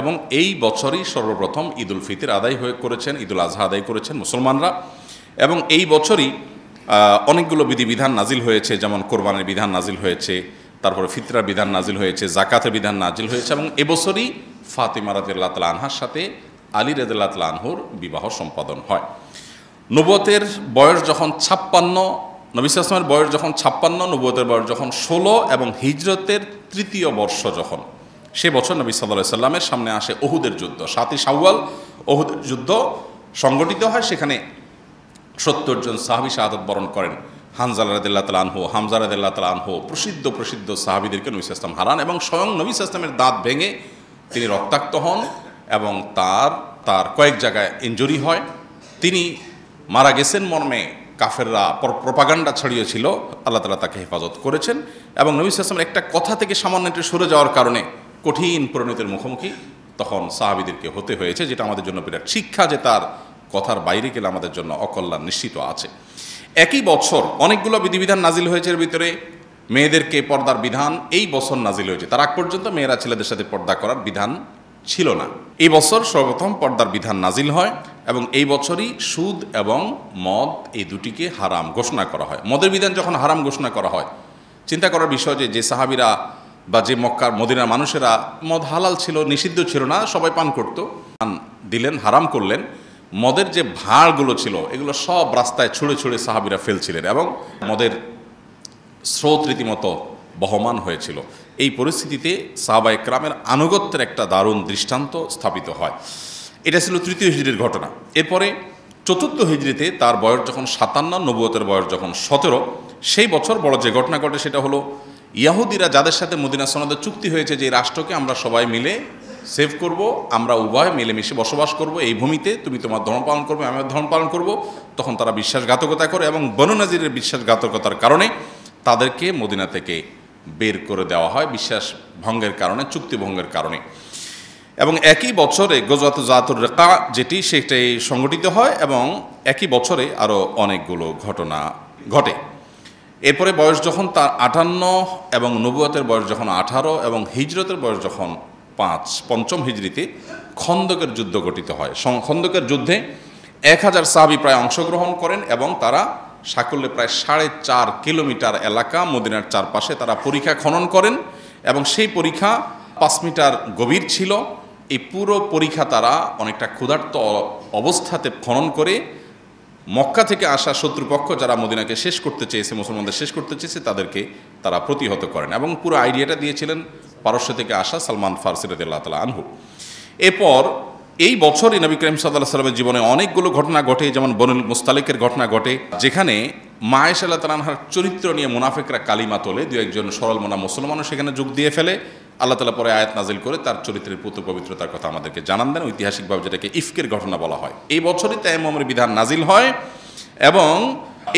এবং এই বছরই সর্বপ্রথম ঈদুল ফিতর আদায় করেছেন, ঈদুল আজহা আদায় করেছেন মুসলমানরা। এবং এই বছরই অনেকগুলো বিধিবিধান নাজিল হয়েছে, যেমন কোরবানির বিধান নাজিল হয়েছে, তারপরে ফিতরার বিধান নাজিল হয়েছে, জাকাতের বিধান নাজিল হয়েছে, এবং এবছরই ফাতিমা রাদিয়াল্লাহু তাআলা আনহার সাথে আলী রাদিয়াল্লাহু তাআলা আনহুর বিবাহ সম্পাদন হয়। নবুয়তের বয়স যখন 56, নবী সাল্লাল্লাহু আলাইহি ওয়াসাল্লামের বয়স যখন 56, নবুয়তের বয়স যখন 16 এবং হিজরতের 3য় বর্ষ যখন, সে বছর নবী সাল্লাল্লাহু আলাইহি ওয়াসাল্লামের সামনে আসে উহুদের যুদ্ধ। 7ই শাওয়াল উহুদের যুদ্ধ সংগঠিত হয়। সেখানে 70 জন সাহাবী শাহাদাত বরণ করেন। হানজালা রাদিয়াল্লাহু তাআলা আনহু, হামজা রাদিয়াল্লাহু তাআলা আনহু, প্রসিদ্ধ সাহাবীদেরকে নবী সাল্লাল্লাহু আলাইহি ওয়াসাল্লাম হারান, এবং স্বয়ং নবী সাল্লাল্লাহু আলাইহি ওয়াসাল্লামের দাঁত ভেঙে তিনি রক্তাক্ত হন এবং তার কয়েক জায়গায় ইনজুরি হয়। তিনি মারা গেছেন মর্মে কাফেররা প্রপাগান্ডা ছড়িয়েছিল, আল্লাহ তাআলা তাকে হেফাজত করেছেন, এবং নবী সাল্লাল্লাহু আলাইহি ওয়াসাল্লামের একটা কথা থেকে সামান্য একটু সরে যাওয়ার কারণে কঠিন পরিণতির মুখোমুখি তখন সাহাবীদেরকে হতে হয়েছে, যেটা আমাদের জন্য বিরাট শিক্ষা, যে তার কথার বাইরে গেলে আমাদের জন্য অকল্যাণ নিশ্চিত আছে। একই বছর অনেকগুলো বিধিবিধান নাজিল হয়েছে। এর ভিতরে মেয়েদেরকে পর্দার বিধান এই বছর নাজিল হয়েছে। তার আগ পর্যন্ত মেয়েরা ছেলেদের সাথে পর্দা করার বিধান ছিল না। এই বছর সর্বপ্রথম পর্দার বিধান নাজিল হয়, এবং এই বছরই সুদ এবং মদ এই দুটিকে হারাম ঘোষণা করা হয়। মদের বিধান যখন হারাম ঘোষণা করা হয়, চিন্তা করার বিষয় যে সাহাবীরা বা যে মক্কার মদিনার মানুষেরা, মদ হালাল ছিল, নিষিদ্ধ ছিল না, সবাই পান করত, দিলেন, হারাম করলেন। মদের যে ভাঁড়গুলো ছিল এগুলো সব রাস্তায় ছুঁড়ে ছুঁড়ে সাহাবীরা ফেলছিলেন, এবং মদের স্রোত রীতিমতো বহমান হয়েছিল। এই পরিস্থিতিতে সাহাবা একরামের আনুগত্যের একটা দারুণ দৃষ্টান্ত স্থাপিত হয়। এটা ছিল 3য় হিজরির ঘটনা। এরপরে 4র্থ হিজরিতে তার বয়স যখন 57, নবুয়তের বয়স যখন 17, সেই বছর বড় যে ঘটনা ঘটে সেটা হলো ইয়াহুদিরা যাদের সাথে মদিনা সনদের চুক্তি হয়েছে যে এই রাষ্ট্রকে আমরা সবাই মিলে সেভ করব, আমরা উভয় মিলেমিশে বসবাস করব, এই ভূমিতে তুমি তোমার ধর্ম পালন করবে, আমি আমার ধর্ম পালন করব, তখন তারা বিশ্বাসঘাতকতা করে, এবং বনু নাজিরের বিশ্বাসঘাতকতার কারণে তাদেরকে মদিনা থেকে বের করে দেওয়া হয়, বিশ্বাস ভঙ্গের কারণে, চুক্তি ভঙ্গের কারণে। এবং একই বছরে গজওয়াত যাতুর রিকা সেটাই সংগঠিত হয়, এবং একই বছরে আরও অনেকগুলো ঘটনা ঘটে। এরপরে বয়স যখন তার 58, এবং নবুয়তের বয়স যখন 18, এবং হিজরতের বয়স যখন 5, 5ম হিজরিতে খন্দকের যুদ্ধ গঠিত হয়। খন্দকের যুদ্ধে 1000 সাহাবী প্রায় অংশগ্রহণ করেন, এবং তারা সাকল্যে প্রায় 4.5 কিলোমিটার এলাকা মদিনার চারপাশে তারা পরীক্ষা খনন করেন, এবং সেই পরীক্ষা 5 মিটার গভীর ছিল। এই পুরো পরীক্ষা তারা অনেকটা ক্ষুধার্ত অবস্থাতে খনন করে মক্কা থেকে আসা শত্রুপক্ষ যারা মদিনাকে শেষ করতে চেয়েছে, মুসলমানদের শেষ করতে চেয়েছে, তাদেরকে তারা প্রতিহত করেন, এবং পুরো আইডিয়াটা দিয়েছিলেন পারস্য থেকে আসা সালমান ফারসি রাদিয়াল্লাহু তাআলা আনহু। এরপর এই বছরই নবী করিম সাল্লাল্লাহু আলাইহি ওয়াসাল্লামের জীবনে অনেকগুলো ঘটনা ঘটে, যেমন বনুল মুস্তালিকের ঘটনা ঘটে, যেখানে মা আয়েশা রাদিয়াল্লাহু তাআলা আনহার চরিত্র নিয়ে মুনাফিকরা কালিমা তোলে, দু একজন সরল মনা মুসলমানও সেখানে যোগ দিয়ে ফেলে। আল্লাহ তাআলা পরে আয়াত নাজিল করে তার চরিত্রের পুত্র পবিত্রতার কথা আমাদেরকে জানান দেন, ঐতিহাসিকভাবে যেটাকে ইফকের ঘটনা বলা হয়। এই বছরই তায়াম্মুমের বিধান নাজিল হয়, এবং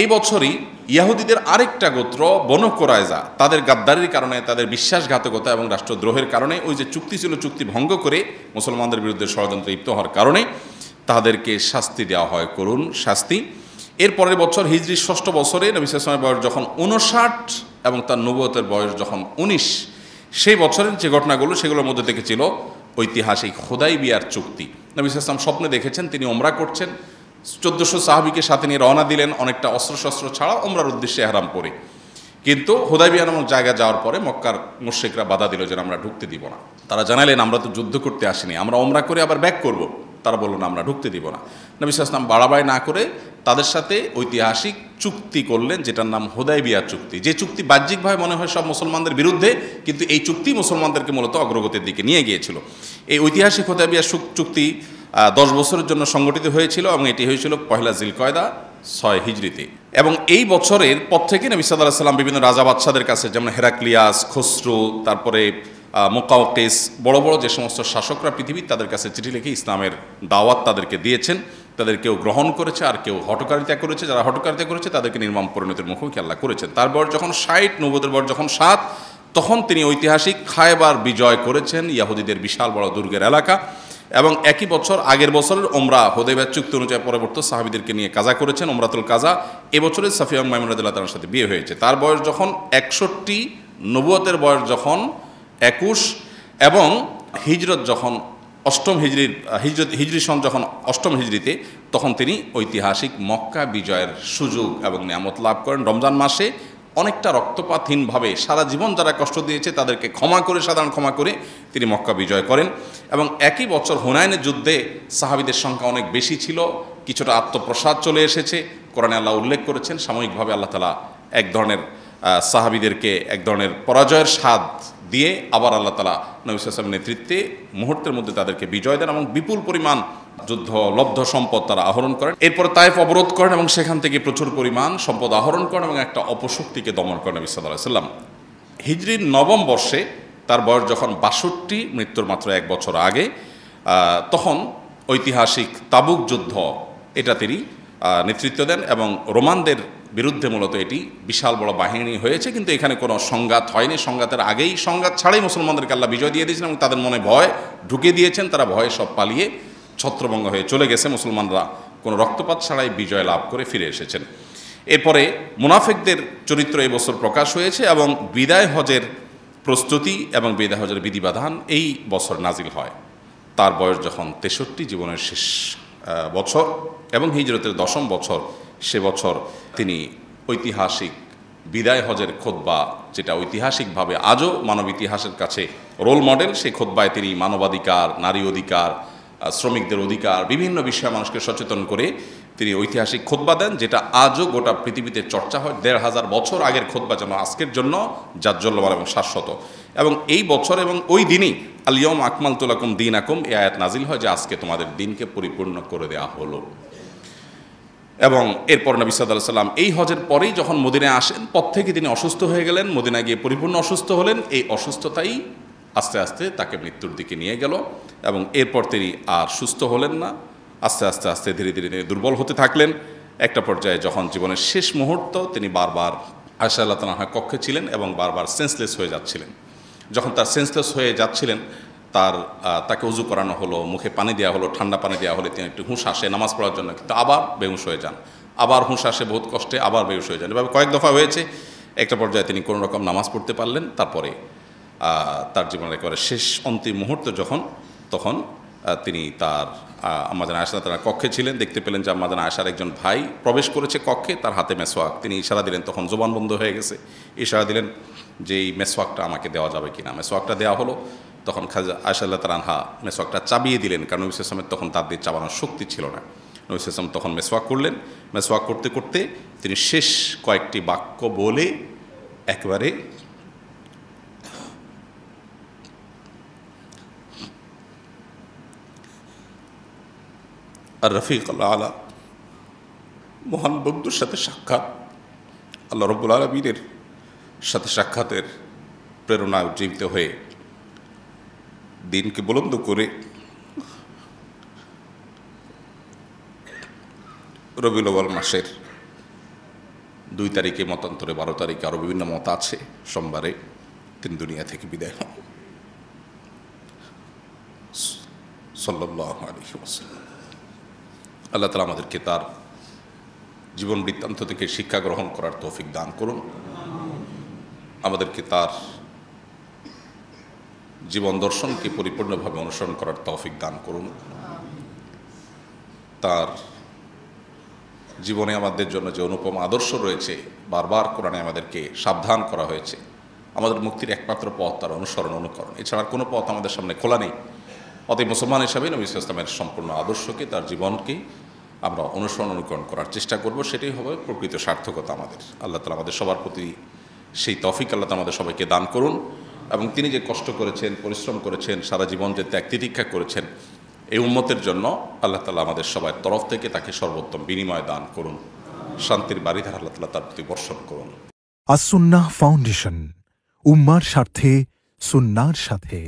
এই বছরই ইয়াহুদিদের আরেকটা গোত্র বনু কুরাইজা তাদের গাদ্দারির কারণে, তাদের বিশ্বাসঘাতকতা এবং রাষ্ট্রদ্রোহের কারণে, ওই যে চুক্তি ছিল চুক্তি ভঙ্গ করে মুসলমানদের বিরুদ্ধে ষড়যন্ত্রে লিপ্ত হওয়ার কারণে তাদেরকে শাস্তি দেওয়া হয়, করুণ শাস্তি। এর পরের বছর হিজরি 6ষ্ঠ বছরে নবী সাল্লাল্লাহু আলাইহি ওয়াসাল্লামের বয়স যখন 59 এবং তার নবুয়তের বয়স যখন 19, সেই বছরের যে ঘটনাগুলো সেগুলোর মধ্যে থেকে ছিল ঐতিহাসিক হুদাইবিয়ার চুক্তি। নবী সাল্লাল্লাহু আলাইহি ওয়াসাল্লাম স্বপ্নে দেখেছেন তিনি ওমরা করছেন, 1400 সাহাবীকে সাথে নিয়ে রওনা দিলেন, অনেকটা অস্ত্রশস্ত্র ছাড়া ওমরার উদ্দেশ্যে ইহরাম পরে। কিন্তু হুদাইবিয়া নামক জায়গা যাওয়ার পরে মক্কার মুশরিকরা বাধা দিল যে আমরা ঢুকতে দিব না। তারা জানালেন আমরা তো যুদ্ধ করতে আসিনি, আমরা ওমরা করে আবার ব্যাক করব। তারা বলল না, আমরা ঢুকতে দিব না। নবী সাল্লাল্লাহু আলাইহি ওয়াসাল্লাম বাড়াবাড়ি না করে তাদের সাথে ঐতিহাসিক চুক্তি করলেন, যেটার নাম হুদাইবিয়া চুক্তি। যে চুক্তি বাহ্যিকভাবে মনে হয় সব মুসলমানদের বিরুদ্ধে, কিন্তু এই চুক্তি মুসলমানদেরকে মূলত অগ্রগতির দিকে নিয়ে গিয়েছিল। এই ঐতিহাসিক হুদাইবিয়া চুক্তি 10 বছরের জন্য সংগঠিত হয়েছিল, এবং এটি হয়েছিল 1 জিলকয়দা 6 হিজরিতে। এবং এই বছরের পর থেকে নবী সাল্লাল্লাহু আলাইহি ওয়াসাল্লাম বিভিন্ন রাজা বাদশাদের কাছে, যেমন হেরাক্লিয়াস, খসরু, তারপরে মুকাওকিস, বড় বড় যে সমস্ত শাসকরা পৃথিবীর, তাদের কাছে চিঠি লিখে ইসলামের দাওয়াত তাদেরকে দিয়েছেন। তাদের কেউ গ্রহণ করেছে, আর কেউ হঠকারিতা করেছে। যারা হঠকারিতা করেছে তাদেরকে নির্মম পরিণতির মুখোমুখি আল্লাহ করেছেন। তার বয়স যখন 60, নবুয়তের বয়স যখন 7, তখন তিনি ঐতিহাসিক খায়বার বিজয় করেছেন, ইয়াহুদিদের বিশাল বড় দুর্গের এলাকা। এবং একই বছর আগের বছরের ওমরা হুদাইবিয়া চুক্তি অনুযায়ী পরবর্তী সাহাবীদেরকে নিয়ে কাজা করেছেন, ওমরাতুল কাজা। এবছরের সাফিয়া মাইমুন রাদিয়াল্লাহু তাআলার সাথে বিয়ে হয়েছে। তার বয়স যখন 61, নবুয়তের বয়স যখন 21, এবং হিজরত যখন অষ্টম হিজরি সন যখন অষ্টম হিজরিতে, তখন তিনি ঐতিহাসিক মক্কা বিজয়ের সুযোগ এবং নিয়ামত লাভ করেন। রমজান মাসে অনেকটা রক্তপাতহীনভাবে সারা জীবন যারা কষ্ট দিয়েছে তাদেরকে সাধারণ ক্ষমা করে তিনি মক্কা বিজয় করেন। এবং একই বছর হুনাইনের যুদ্ধে সাহাবীদের সংখ্যা অনেক বেশি ছিল, কিছুটা আত্মপ্রসাদ চলে এসেছে। কোরআনে আল্লাহ উল্লেখ করেছেন সাময়িকভাবে আল্লাহ তাআলা এক ধরনের সাহাবীদেরকে এক ধরনের পরাজয়ের স্বাদ দিয়ে আবার আল্লাহ তাআলা নবী সাল্লাল্লাহু আলাইহি ওয়াসাল্লামের নেতৃত্বে মুহূর্তের মধ্যে তাদেরকে বিজয় দেন এবং বিপুল পরিমাণ লব্ধ সম্পদ তারা আহরণ করেন। এরপর তায়েফ অবরোধ করেন এবং সেখান থেকে প্রচুর পরিমাণ সম্পদ আহরণ করেন এবং একটা অপশক্তিকে দমন করেন নবী সাল্লাল্লাহু আলাইহি ওয়াসাল্লাম। হিজরির নবম বর্ষে তার বয়স যখন ৬২, মৃত্যুর মাত্র এক বছর আগে, তখন ঐতিহাসিক তাবুক যুদ্ধ এটা তিনি নেতৃত্ব দেন এবং রোমানদের বিরুদ্ধে মূলত এটি বিশাল বড় বাহিনী হয়েছে, কিন্তু এখানে কোনো সংঘাত হয়নি। সংঘাতের আগেই, সংঘাত ছাড়াই মুসলমানদেরকে আল্লাহ বিজয় দিয়ে দিয়েছেন এবং তাদের মনে ভয় ঢুকে দিয়েছেন। তারা ভয়ে সব পালিয়ে ছত্রভঙ্গ হয়ে চলে গেছে। মুসলমানরা কোনো রক্তপাত ছাড়াই বিজয় লাভ করে ফিরে এসেছেন। এরপরে মুনাফিকদের চরিত্র এবছর প্রকাশ হয়েছে এবং বিদায় হজের প্রস্তুতি এবং বিদায় হজের বিধিবিধান এই বছর নাজিল হয়। তার বয়স যখন ৬৩, জীবনের শেষ বছর এবং হিজরতের ১০ম বছর, সে বছর তিনি ঐতিহাসিক বিদায় হজের খুতবা, যেটা ঐতিহাসিকভাবে আজও মানব ইতিহাসের কাছে রোল মডেল, সেই খুতবায় তিনি মানবাধিকার, নারী অধিকার, শ্রমিকদের অধিকার, বিভিন্ন বিষয়ে মানুষকে সচেতন করে তিনি ঐতিহাসিক খুতবা দেন, যেটা আজও গোটা পৃথিবীতে চর্চা হয়। ১৫০০ বছর আগের খুতবা যেন আজকের জন্য জাজ্জল্যমান এবং শাশ্বত। এবং এই বছর এবং ওই দিনই আল ইয়াউমা আকমালতু লাকুম দীনাকুম এই আয়াত নাজিল হয় যে আজকে তোমাদের দিনকে পরিপূর্ণ করে দেওয়া হলো। এবং এরপর নবী সাল্লাল্লাহু আলাইহি ওয়াসাল্লাম এই হজের পরেই যখন মদিনায় আসেন, পর থেকে তিনি অসুস্থ হয়ে গেলেন, মদিনায় গিয়ে পরিপূর্ণ অসুস্থ হলেন। এই অসুস্থতাই আস্তে আস্তে তাকে মৃত্যুর দিকে নিয়ে গেল এবং এরপর তিনি আর সুস্থ হলেন না। আস্তে আস্তে আস্তে ধীরে ধীরে তিনি দুর্বল হতে থাকলেন। একটা পর্যায়ে যখন জীবনের শেষ মুহূর্ত, তিনি বারবার আয়েশা রাদিয়াল্লাহু তাআলার কক্ষে ছিলেন এবং বারবার সেন্সলেস হয়ে যাচ্ছিলেন। যখন তার সেন্সলেস হয়ে যাচ্ছিলেন, তাকে উজু করানো হলো, মুখে পানি দেওয়া হলো, ঠান্ডা পানি দেওয়া হলে তিনি একটু হুঁশ আসে নামাজ পড়ার জন্য, কিন্তু আবার বেহুঁশ হয়ে যান, আবার হুঁশ আসে বহুত কষ্টে, আবার বেহুঁশ হয়ে যান। এভাবে কয়েক দফা হয়েছে। একটা পর্যায়ে তিনি কোনো রকম নামাজ পড়তে পারলেন। তারপরে তার জীবনের একেবারে শেষ অন্তিম মুহূর্ত তখন তিনি তার আম্মা জান আয়েশা তার কক্ষে ছিলেন, দেখতে পেলেন যে আম্মা জান আয়েশার একজন ভাই প্রবেশ করেছে কক্ষে, তার হাতে মেসওয়াক। তিনি ইশারা দিলেন, তখন জবান বন্ধ হয়ে গেছে। ইশারা দিলেন যে এই মেসওয়াকটা আমাকে দেওয়া যাবে কিনা। মেসওয়াকটা দেওয়া হলো। তখন খাজা আয়েশা রাদিয়াল্লাহু তাআলা আনহা মেসওয়াকটা চাবিয়ে দিলেন, কারণ নবী সাল্লাল্লাহু আলাইহি ওয়াসাল্লামের তখন দাঁত দিয়ে চাবানোর শক্তি ছিল না। নবী সাল্লাল্লাহু আলাইহি ওয়াসাল্লাম তখন মেসওয়াক করলেন। মেসওয়াক করতে করতে তিনি শেষ কয়েকটি বাক্য বলে একেবারে আর রফিক আলা, মহান বন্ধুর সাথে সাক্ষাৎ, আল্লাহ রাব্বুল আলামিনের সাথে সাক্ষাতের প্রেরণায় উজ্জীবিত হয়ে দিনকে বুলন্দ করে রবিউল আউয়াল মাসের 2 তারিখে, মতান্তরে 12 তারিখে, আরও বিভিন্ন মত আছে, সোমবারে তিনি দুনিয়া থেকে বিদায় হন সাল্লাল্লাহু আলাইহি ওয়াসাল্লাম। আল্লাহ তাআলা আমাদেরকে তার জীবন বৃত্তান্ত থেকে শিক্ষা গ্রহণ করার তৌফিক দান করুন। আমাদেরকে তার জীবন দর্শনকে পরিপূর্ণভাবে অনুসরণ করার তৌফিক দান করুন। তার জীবনে আমাদের জন্য যে অনুপম আদর্শ রয়েছে, বারবার কোরআনে আমাদেরকে সাবধান করা হয়েছে, আমাদের মুক্তির একমাত্র পথ তার অনুসরণ, অনুকরণ, এছাড়া কোনো পথ আমাদের সামনে খোলা নেই। অতএব মুসলমান হিসাবে নবী সাল্লাল্লাহু আলাইহি ওয়াসাল্লামের সম্পূর্ণ আদর্শকে, তার জীবনকে আমরা অনুসরণ, অনুকরণ করার চেষ্টা করব। সেটাই হবে প্রকৃত সার্থকতা আমাদের। আল্লাহ তাআলা আমাদের সবার প্রতি সেই তৌফিক আল্লাহ তাআলা আমাদের সবাইকে দান করুন। এবং তিনি যে কষ্ট করেছেন, পরিশ্রম করেছেন, সারা জীবন যে ত্যাগ তিতিক্ষা করেছেন এই উম্মতের জন্য, আল্লাহ তাআলা আমাদের সবার তরফ থেকে তাকে সর্বোত্তম বিনিময় দান করুন। শান্তির বারিধারা আল্লাহ তাআলা তার প্রতি বর্ষণ করুন।
আস সুন্নাহ ফাউন্ডেশন, উম্মার স্বার্থে, সুন্নাহর সাথে।